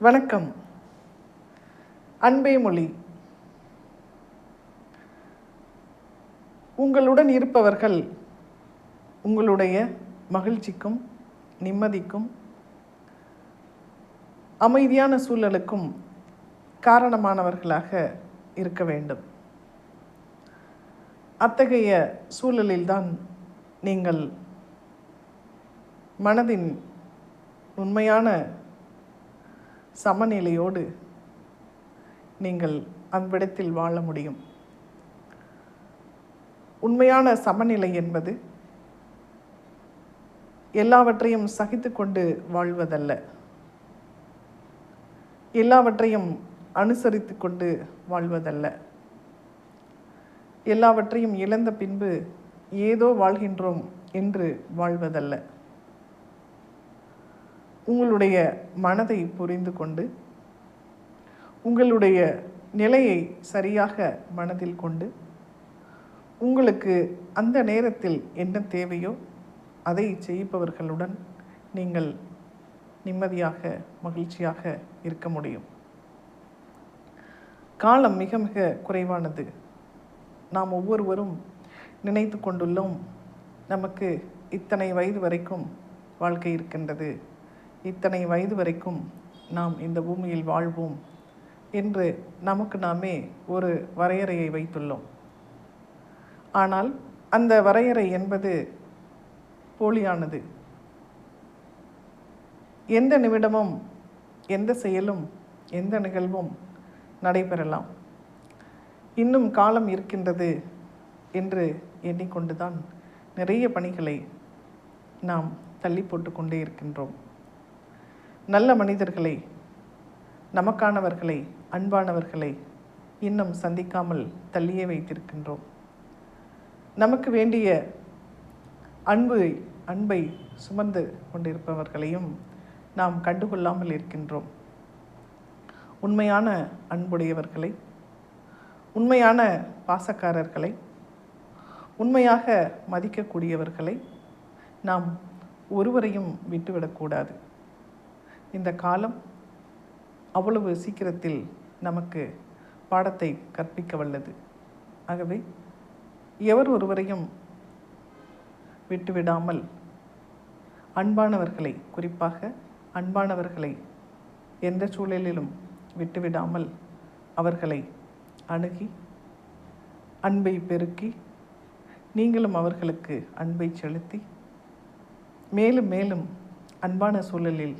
வணக்கம். அன்பே மொழி. உங்களுடன் இருப்பவர்கள் உங்களுடைய மகிழ்ச்சிக்கும் நிம்மதிக்கும் அமைதியான சூழலுக்கும் காரணமானவர்களாக இருக்க வேண்டும். அத்தகைய சூழலில்தான் நீங்கள் மனதின் உண்மையான சமநிலையோடு நீங்கள் அவ்விடத்தில் வாழ முடியும். உண்மையான சமநிலை என்பது எல்லாவற்றையும் சகித்து கொண்டு வாழ்வதல்ல, எல்லாவற்றையும் அனுசரித்து கொண்டு வாழ்வதல்ல, எல்லாவற்றையும் இழந்த பின்பு ஏதோ வாழ்கின்றோம் என்று வாழ்வதல்ல. உங்களுடைய மனதை புரிந்து கொண்டு உங்களுடைய நிலையை சரியாக மனதில் கொண்டு உங்களுக்கு அந்த நேரத்தில் என்ன தேவையோ அதை செய்பவர்களுடன் நீங்கள் நிம்மதியாக மகிழ்ச்சியாக இருக்க முடியும். காலம் மிக மிக குறைவானது. நாம் ஒவ்வொருவரும் நினைத்து கொண்டுள்ளோம், நமக்கு இத்தனை வயது வரைக்கும் வாழ்க்கை இருக்கின்றது, இத்தனை வயது வரைக்கும் நாம் இந்த பூமியில் வாழ்வோம் என்று நமக்கு நாமே ஒரு வரையறையை வைத்துள்ளோம். ஆனால் அந்த வரையறை என்பது போலியானது. எந்த நிமிடமும் எந்த செயலும் எந்த நிகழ்வும் நடைபெறலாம். இன்னும் காலம் இருக்கின்றது என்று எண்ணிக்கொண்டுதான் நிறைய பணிகளை நாம் தள்ளி போட்டு கொண்டே இருக்கின்றோம். நல்ல மனிதர்களை, நமக்கானவர்களை, அன்பானவர்களை இன்னும் சந்திக்காமல் தள்ளியே வைத்திருக்கின்றோம். நமக்கு வேண்டிய அன்பை சுமந்து கொண்டிருப்பவர்களையும் நாம் கண்டுகொள்ளாமல் இருக்கின்றோம். உண்மையான அன்புடையவர்களை, உண்மையான பாசக்காரர்களை, உண்மையாக மதிக்கக்கூடியவர்களை நாம் ஒருவரையும் விட்டுவிடக்கூடாது. இந்த காலம் அவ்வளவு சீக்கிரத்தில் நமக்கு பாடத்தை கற்பிக்க வல்லது. ஆகவே எவர் ஒருவரையும் விட்டுவிடாமல் அன்பானவர்களை, குறிப்பாக அன்பானவர்களை எந்த சூழலிலும் விட்டுவிடாமல் அவர்களை அணுகி அன்பை பெருக்கி நீங்களும் அவர்களுக்கு அன்பை செலுத்தி மேலும் மேலும் அன்பான சூழலில்